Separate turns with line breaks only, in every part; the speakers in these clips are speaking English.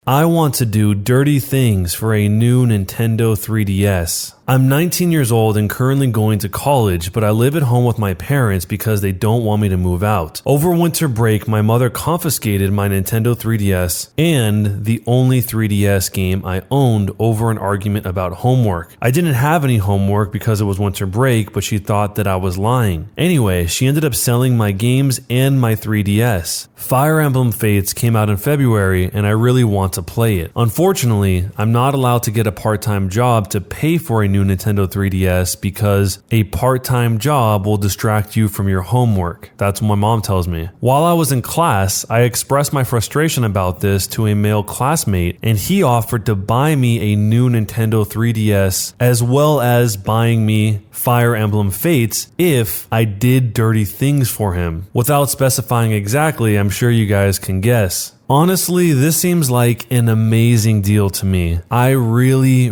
I want to do dirty things for a new Nintendo 3DS. I'm 19 years old and currently going to college, but I live at home with my parents because they don't want me to move out. Over winter break, my mother confiscated my Nintendo 3DS and the only 3DS game I owned over an argument about homework. I didn't have any homework because it was winter break, but she thought that I was lying. Anyway, she ended up selling my games and my 3DS. Fire Emblem Fates came out in February and I really want to play it. Unfortunately, I'm not allowed to get a part-time job to pay for a new Nintendo 3DS because a part-time job will distract you from your homework. That's what my mom tells me. While I was in class, I expressed my frustration about this to a male classmate and he offered to buy me a new Nintendo 3DS as well as buying me Fire Emblem Fates if I did dirty things for him. Without specifying exactly, I'm sure you guys can guess. Honestly, this seems like an amazing deal to me. I really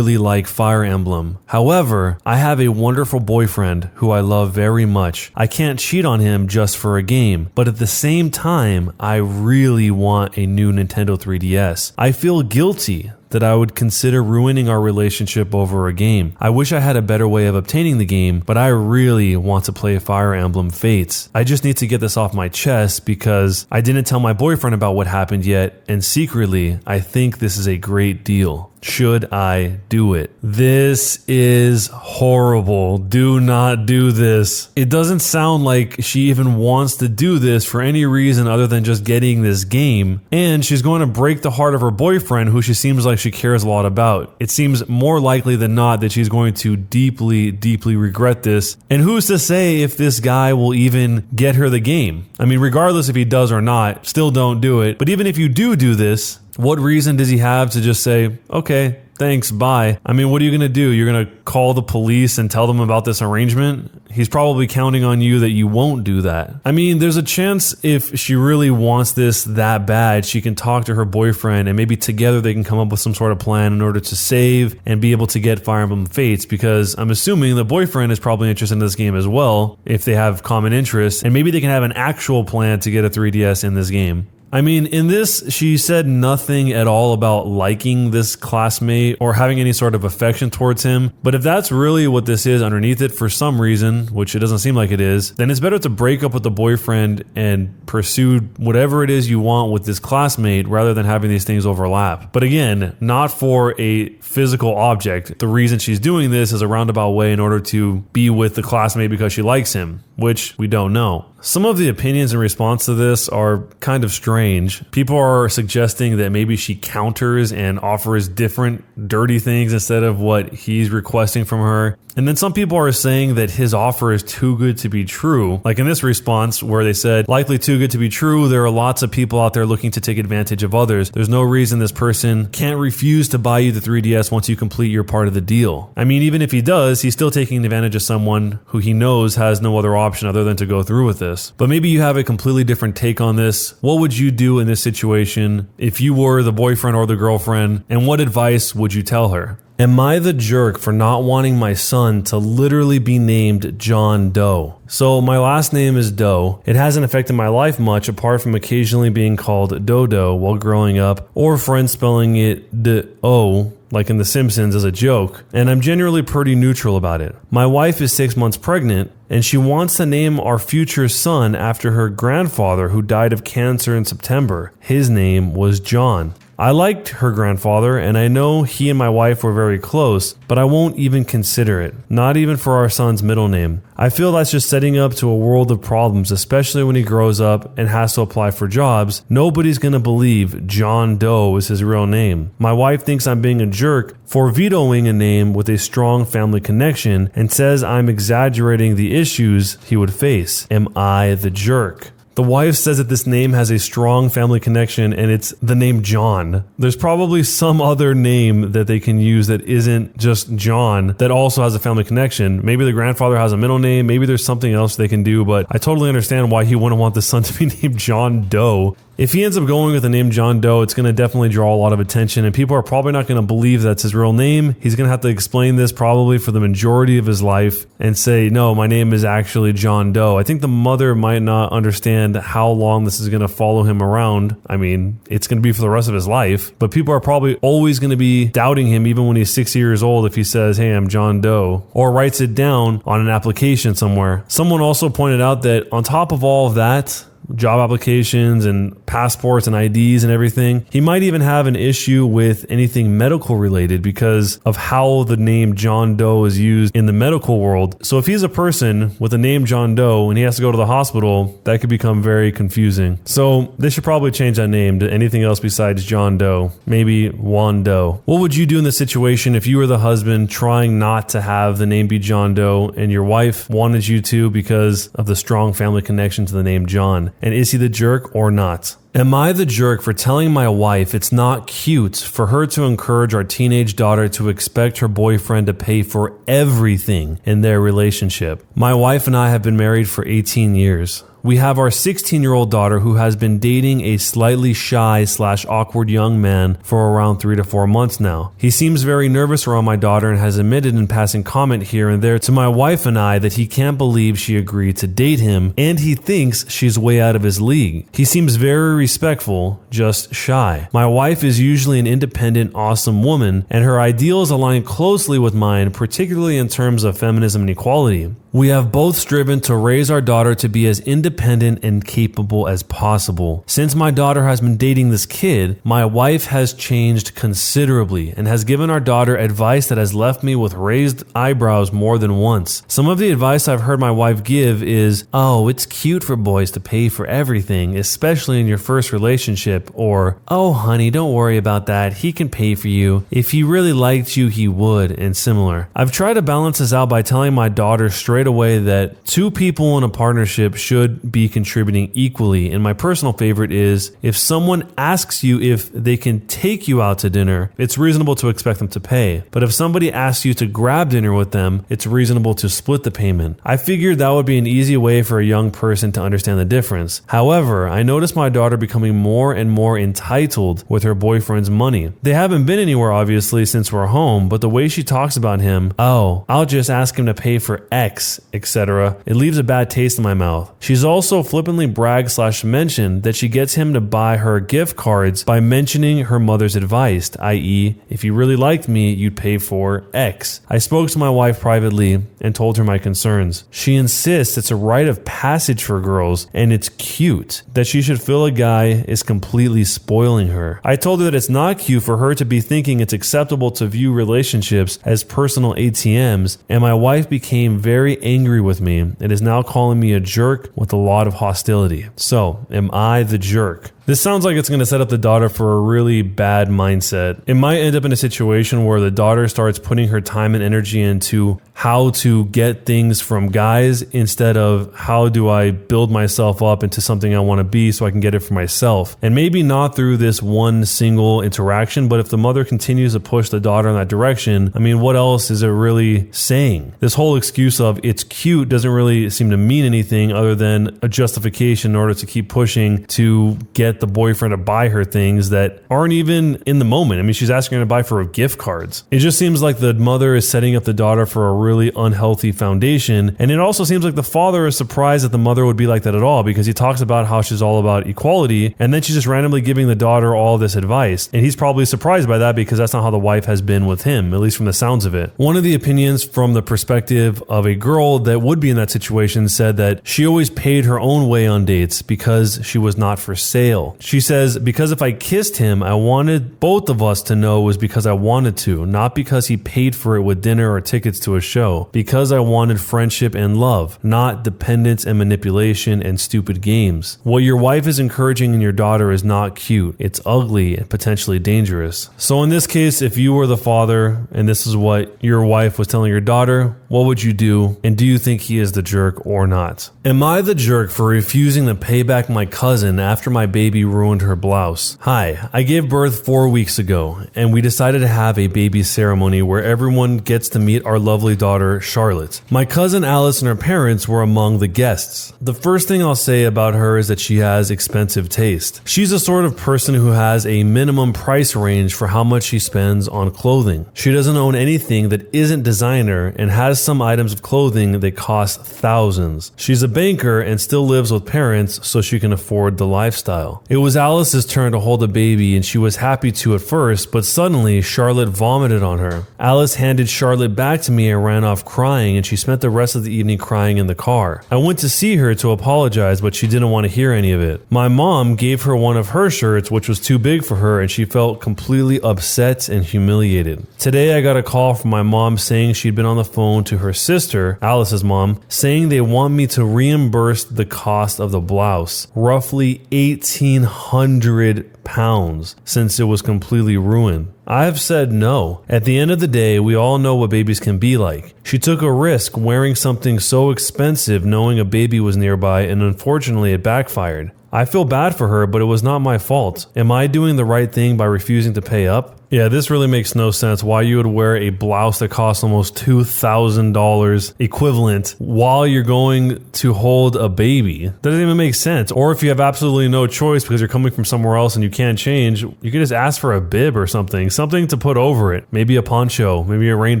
like Fire Emblem. However, I have a wonderful boyfriend who I love very much. I can't cheat on him just for a game, but at the same time, I really want a new Nintendo 3DS. I feel guilty that I would consider ruining our relationship over a game. I wish I had a better way of obtaining the game, but I really want to play Fire Emblem Fates. I just need to get this off my chest because I didn't tell my boyfriend about what happened yet, and secretly, I think this is a great deal. Should I do it? This is horrible. Do not do this. It doesn't sound like she even wants to do this for any reason other than just getting this game. And she's going to break the heart of her boyfriend, who she seems like she cares a lot about. It seems more likely than not that she's going to deeply regret this. And who's to say if this guy will even get her the game? I mean, regardless if he does or not, still don't do it. But even if you do this, what reason does he have to just say, okay, thanks, bye? I mean, what are you going to do? You're going to call the police and tell them about this arrangement? He's probably counting on you that you won't do that. I mean, there's a chance if she really wants this that bad, she can talk to her boyfriend and maybe together they can come up with some sort of plan in order to save and be able to get Fire Emblem Fates, because I'm assuming the boyfriend is probably interested in this game as well if they have common interests, and maybe they can have an actual plan to get a 3DS in this game. I mean, in this, she said nothing at all about liking this classmate or having any sort of affection towards him. But if that's really what this is underneath it for some reason, which it doesn't seem like it is, then it's better to break up with the boyfriend and pursue whatever it is you want with this classmate rather than having these things overlap. But again, not for a physical object. The reason she's doing this is a roundabout way in order to be with the classmate because she likes him, which we don't know. Some of the opinions in response to this are kind of strange. People are suggesting that maybe she counters and offers different dirty things instead of what he's requesting from her. And then some people are saying that his offer is too good to be true. Like in this response where they said, likely too good to be true, there are lots of people out there looking to take advantage of others. There's no reason this person can't refuse to buy you the 3DS once you complete your part of the deal. I mean, even if he does, he's still taking advantage of someone who he knows has no other option other than to go through with this. But maybe you have a completely different take on this. What would you do in this situation if you were the boyfriend or the girlfriend, and what advice would you tell her? Am I the jerk for not wanting my son to literally be named John Doe? So my last name is Doe. It hasn't affected my life much apart from occasionally being called Dodo while growing up, or friends spelling it D-O, like in The Simpsons, as a joke, and I'm generally pretty neutral about it. My wife is 6 months pregnant, and she wants to name our future son after her grandfather who died of cancer in September. His name was John. I liked her grandfather, and I know he and my wife were very close, but I won't even consider it, not even for our son's middle name. I feel that's just setting up to a world of problems, especially when he grows up and has to apply for jobs. Nobody's gonna believe John Doe is his real name. My wife thinks I'm being a jerk for vetoing a name with a strong family connection and says I'm exaggerating the issues he would face. Am I the jerk? The wife says that this name has a strong family connection and it's the name John. There's probably some other name that they can use that isn't just John that also has a family connection. Maybe the grandfather has a middle name. Maybe there's something else they can do, but I totally understand why he wouldn't want the son to be named John Doe. If he ends up going with the name John Doe, it's going to definitely draw a lot of attention, and people are probably not going to believe that's his real name. He's going to have to explain this probably for the majority of his life and say, no, my name is actually John Doe. I think the mother might not understand how long this is going to follow him around. I mean, it's going to be for the rest of his life, but people are probably always going to be doubting him even when he's 60 years old if he says, hey, I'm John Doe, or writes it down on an application somewhere. Someone also pointed out that on top of all of that, job applications and passports and IDs and everything, he might even have an issue with anything medical related because of how the name John Doe is used in the medical world. So if he's a person with the name John Doe and he has to go to the hospital, that could become very confusing. So they should probably change that name to anything else besides John Doe, maybe Juan Doe. What would you do in this situation if you were the husband trying not to have the name be John Doe and your wife wanted you to because of the strong family connection to the name John? And is he the jerk or not? Am I the jerk for telling my wife it's not cute for her to encourage our teenage daughter to expect her boyfriend to pay for everything in their relationship? My wife and I have been married for 18 years. We have our 16-year-old daughter who has been dating a slightly shy/awkward young man for around 3 to 4 months now. He seems very nervous around my daughter and has admitted in passing comment here and there to my wife and I that he can't believe she agreed to date him and he thinks she's way out of his league. He seems very respectful, just shy. My wife is usually an independent, awesome woman and her ideals align closely with mine, particularly in terms of feminism and equality. We have both striven to raise our daughter to be as independent and capable as possible. Since my daughter has been dating this kid, my wife has changed considerably and has given our daughter advice that has left me with raised eyebrows more than once. Some of the advice I've heard my wife give is, oh, it's cute for boys to pay for everything, especially in your first relationship, or, oh honey, don't worry about that, he can pay for you. If he really liked you, he would, and similar. I've tried to balance this out by telling my daughter straight away that two people in a partnership should be contributing equally, and my personal favorite is if someone asks you if they can take you out to dinner, it's reasonable to expect them to pay. But if somebody asks you to grab dinner with them, it's reasonable to split the payment. I figured that would be an easy way for a young person to understand the difference. However, I noticed my daughter becoming more and more entitled with her boyfriend's money. They haven't been anywhere obviously since we're home, but the way she talks about him, oh, I'll just ask him to pay for X, etc., it leaves a bad taste in my mouth. She's also flippantly bragged/mentioned that she gets him to buy her gift cards by mentioning her mother's advice, i.e., if you really liked me, you'd pay for X. I spoke to my wife privately and told her my concerns. She insists it's a rite of passage for girls and it's cute that she should feel a guy is completely spoiling her. I told her that it's not cute for her to be thinking it's acceptable to view relationships as personal ATMs, and my wife became very angry with me and is now calling me a jerk with a lot of hostility. So, am I the jerk? This sounds like it's going to set up the daughter for a really bad mindset. It might end up in a situation where the daughter starts putting her time and energy into how to get things from guys instead of how do I build myself up into something I want to be so I can get it for myself. And maybe not through this one single interaction, but if the mother continues to push the daughter in that direction, I mean, what else is it really saying? This whole excuse of it's cute doesn't really seem to mean anything other than a justification in order to keep pushing to get the boyfriend to buy her things that aren't even in the moment. I mean, she's asking her to buy for her gift cards. It just seems like the mother is setting up the daughter for a really unhealthy foundation. And it also seems like the father is surprised that the mother would be like that at all, because he talks about how she's all about equality, and then she's just randomly giving the daughter all this advice. And he's probably surprised by that because that's not how the wife has been with him, at least from the sounds of it. One of the opinions from the perspective of a girl that would be in that situation said that she always paid her own way on dates because she was not for sale. She says, because if I kissed him, I wanted both of us to know it was because I wanted to, not because he paid for it with dinner or tickets to a show, because I wanted friendship and love, not dependence and manipulation and stupid games. What your wife is encouraging in your daughter is not cute. It's ugly and potentially dangerous. So in this case, if you were the father and this is what your wife was telling your daughter, what would you do? And do you think he is the jerk or not? Am I the jerk for refusing to pay back my cousin after my baby baby ruined her blouse. Hi, I gave birth 4 weeks ago, and we decided to have a baby ceremony where everyone gets to meet our lovely daughter, Charlotte. My cousin Alice and her parents were among the guests. The first thing I'll say about her is that she has expensive taste. She's the sort of person who has a minimum price range for how much she spends on clothing. She doesn't own anything that isn't designer and has some items of clothing that cost thousands. She's a banker and still lives with parents so she can afford the lifestyle. It was Alice's turn to hold a baby and she was happy to at first, but suddenly Charlotte vomited on her. Alice handed Charlotte back to me and ran off crying, and she spent the rest of the evening crying in the car. I went to see her to apologize, but she didn't want to hear any of it. My mom gave her one of her shirts, which was too big for her, and she felt completely upset and humiliated. Today I got a call from my mom saying she'd been on the phone to her sister, Alice's mom, saying they want me to reimburse the cost of the blouse, roughly £1,800, since it was completely ruined. I've said no. At the end of the day, we all know what babies can be like. She took a risk wearing something so expensive knowing a baby was nearby, and unfortunately it backfired. I feel bad for her, but it was not my fault. Am I doing the right thing by refusing to pay up? Yeah, this really makes no sense why you would wear a blouse that costs almost $2,000 equivalent while you're going to hold a baby. That doesn't even make sense. Or if you have absolutely no choice because you're coming from somewhere else and you can't change, you could just ask for a bib or something to put over it. Maybe a poncho, maybe a rain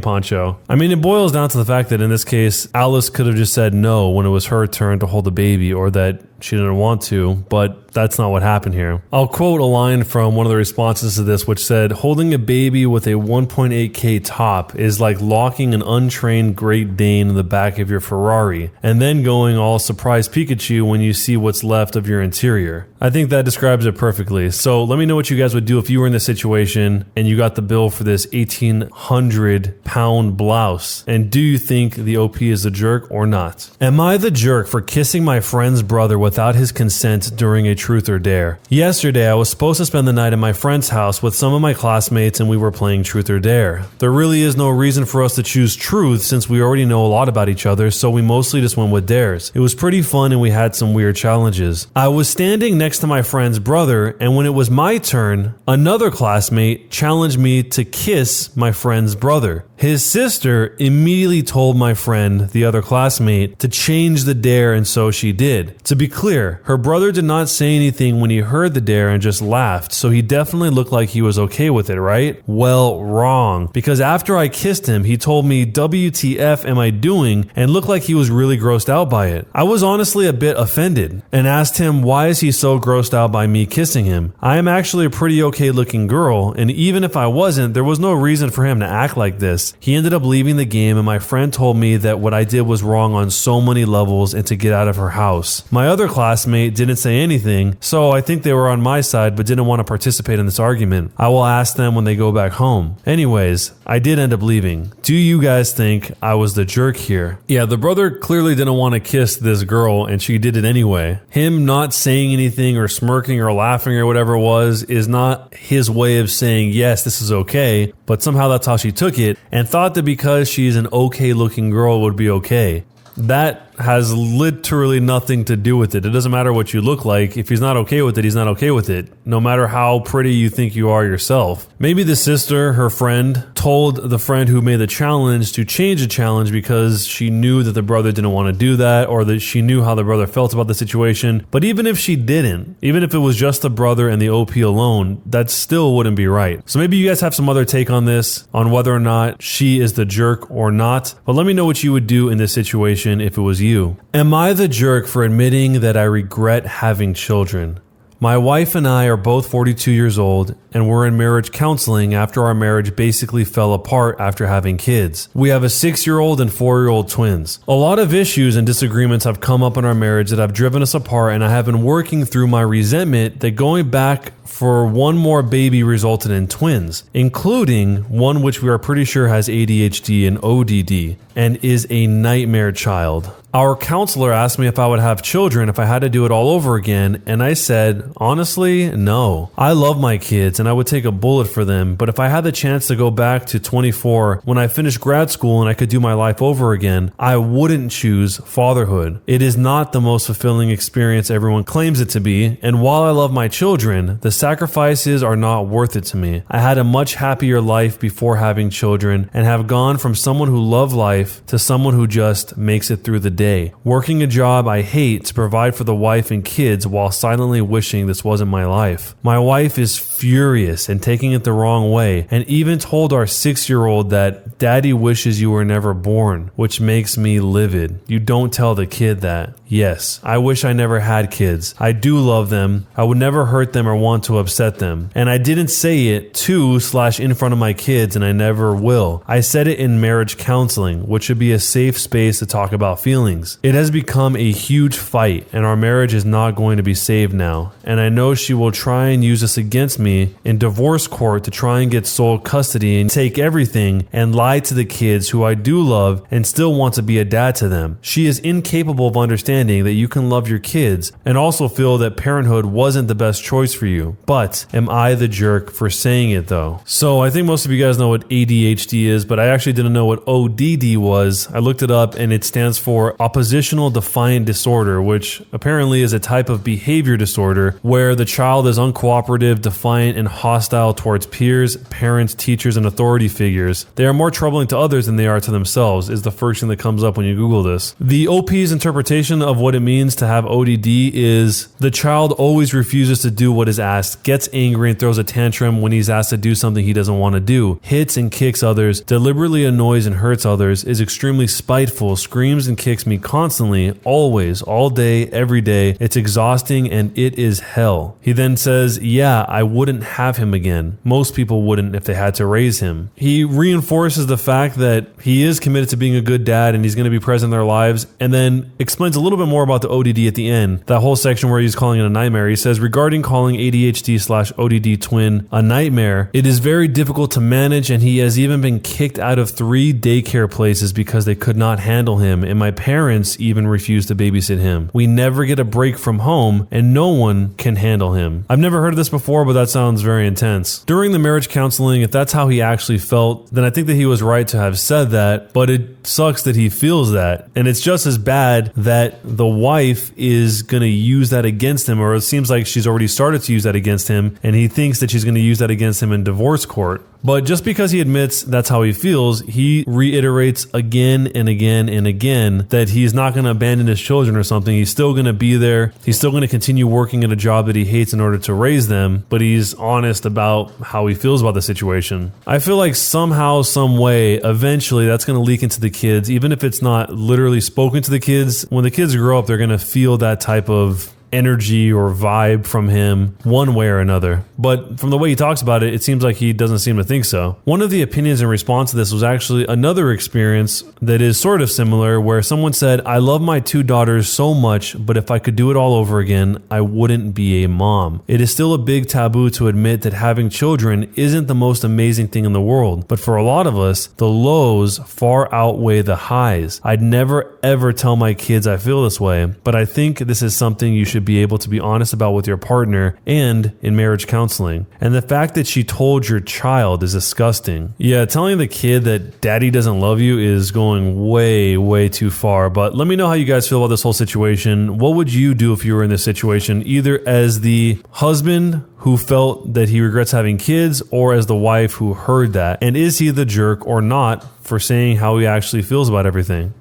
poncho. I mean, it boils down to the fact that in this case, Alice could have just said no when it was her turn to hold the baby, or that she didn't want to, but that's not what happened here. I'll quote a line from one of the responses to this, which said, "Holding a baby with a 1.8K top is like locking an untrained Great Dane in the back of your Ferrari and then going all surprise Pikachu when you see what's left of your interior." I think that describes it perfectly. So let me know what you guys would do if you were in this situation and you got the bill for this 1,800 pound blouse. And do you think the OP is a jerk or not? Am I the jerk for kissing my friend's brother without his consent during a truth or dare? Yesterday, I was supposed to spend the night at my friend's house with some of my classmates and we were playing truth or dare. There really is no reason for us to choose truth since we already know a lot about each other, so we mostly just went with dares. It was pretty fun and we had some weird challenges. I was standing next to my friend's brother, and when it was my turn, another classmate challenged me to kiss my friend's brother. His sister immediately told my friend, the other classmate, to change the dare, and so she did. To be clear, her brother did not say anything when he heard the dare and just laughed, so he definitely looked like he was okay with it, right? Well, wrong. Because after I kissed him, he told me, "WTF am I doing?" and looked like he was really grossed out by it. I was honestly a bit offended and asked him, why is he so grossed out by me kissing him? I am actually a pretty okay looking girl, and even if I wasn't, there was no reason for him to act like this. He ended up leaving the game, and my friend told me that what I did was wrong on so many levels and to get out of her house. My other classmate didn't say anything, so I think they were on my side but didn't want to participate in this argument. I will ask them when they go back home. Anyways, I did end up leaving. Do you guys think I was the jerk here? Yeah, the brother clearly didn't want to kiss this girl and she did it anyway. Him not saying anything or smirking or laughing or whatever it was is not his way of saying, yes, this is okay, but somehow that's how she took it and thought that because she's an okay looking girl it would be okay. That has literally nothing to do with it. It doesn't matter what you look like. If he's not okay with it, he's not okay with it, no matter how pretty you think you are yourself. Maybe the sister, her friend, told the friend who made the challenge to change the challenge because she knew that the brother didn't want to do that, or that she knew how the brother felt about the situation. But even if she didn't, even if it was just the brother and the OP alone, that still wouldn't be right. So maybe you guys have some other take on this, on whether or not she is the jerk or not. But let me know what you would do in this situation if it was you. Am I the jerk for admitting that I regret having children? My wife and I are both 42 years old, and we're in marriage counseling after our marriage basically fell apart after having kids. We have a 6-year-old and 4-year-old twins. A lot of issues and disagreements have come up in our marriage that have driven us apart, and I have been working through my resentment that going back for one more baby resulted in twins, including one which we are pretty sure has ADHD and ODD. and is a nightmare child. Our counselor asked me if I would have children if I had to do it all over again, and I said, honestly, no. I love my kids and I would take a bullet for them, but if I had the chance to go back to 24 when I finished grad school and I could do my life over again, I wouldn't choose fatherhood. It is not the most fulfilling experience everyone claims it to be, and while I love my children, the sacrifices are not worth it to me. I had a much happier life before having children and have gone from someone who loved life to someone who just makes it through the day. Working a job I hate to provide for the wife and kids while silently wishing this wasn't my life. My wife is furious and taking it the wrong way, and even told our 6-year-old that daddy wishes you were never born, which makes me livid. You don't tell the kid that. Yes, I wish I never had kids. I do love them. I would never hurt them or want to upset them. And I didn't say it to/in front of my kids, and I never will. I said it in marriage counseling, which should be a safe space to talk about feelings. It has become a huge fight, and our marriage is not going to be saved now. And I know she will try and use this against me in divorce court to try and get sole custody and take everything and lie to the kids who I do love and still want to be a dad to them. She is incapable of understanding that you can love your kids and also feel that parenthood wasn't the best choice for you. But am I the jerk for saying it though? So I think most of you guys know what ADHD is, but I actually didn't know what ODD was. I looked it up and it stands for Oppositional Defiant Disorder, which apparently is a type of behavior disorder where the child is uncooperative, defiant, and hostile towards peers, parents, teachers, and authority figures. They are more troubling to others than they are to themselves, is the first thing that comes up when you Google this. The OP's interpretation of what it means to have ODD is the child always refuses to do what is asked, gets angry and throws a tantrum when he's asked to do something he doesn't want to do, hits and kicks others, deliberately annoys and hurts others, is extremely spiteful, screams and kicks me constantly, always, all day, every day. It's exhausting and it is hell. He then says, yeah, I wouldn't have him again. Most people wouldn't if they had to raise him. He reinforces the fact that he is committed to being a good dad and he's going to be present in their lives, and then explains a little bit more about the ODD at the end. That whole section where he's calling it a nightmare. He says, regarding calling ADHD/ODD twin a nightmare, it is very difficult to manage, and he has even been kicked out of 3 daycare places because they could not handle him, and my parents even refused to babysit him. We never get a break from home, and no one can handle him. I've never heard of this before, but that sounds very intense. During the marriage counseling, if that's how he actually felt, then I think that he was right to have said that, but it sucks that he feels that. And it's just as bad that the wife is going to use that against him, or it seems like she's already started to use that against him, and he thinks that she's going to use that against him in divorce court. But just because he admits that's how he feels, he reiterates again and again and again that he's not going to abandon his children or something. He's still going to be there. He's still going to continue working at a job that he hates in order to raise them, but he's honest about how he feels about the situation. I feel like somehow, some way, eventually that's going to leak into the kids, even if it's not literally spoken to the kids. When the kids grow up, they're going to feel that type of energy or vibe from him one way or another. But from the way he talks about it, it seems like he doesn't seem to think so. One of the opinions in response to this was actually another experience that is sort of similar, where someone said, I love my 2 daughters so much, but if I could do it all over again, I wouldn't be a mom. It is still a big taboo to admit that having children isn't the most amazing thing in the world, but for a lot of us, the lows far outweigh the highs. I'd never ever tell my kids I feel this way, but I think this is something you should be able to be honest about with your partner and in marriage counseling. And the fact that she told your child is disgusting. Yeah, telling the kid that daddy doesn't love you is going way, way too far. But let me know how you guys feel about this whole situation. What would you do if you were in this situation, either as the husband who felt that he regrets having kids, or as the wife who heard that? And is he the jerk or not for saying how he actually feels about everything?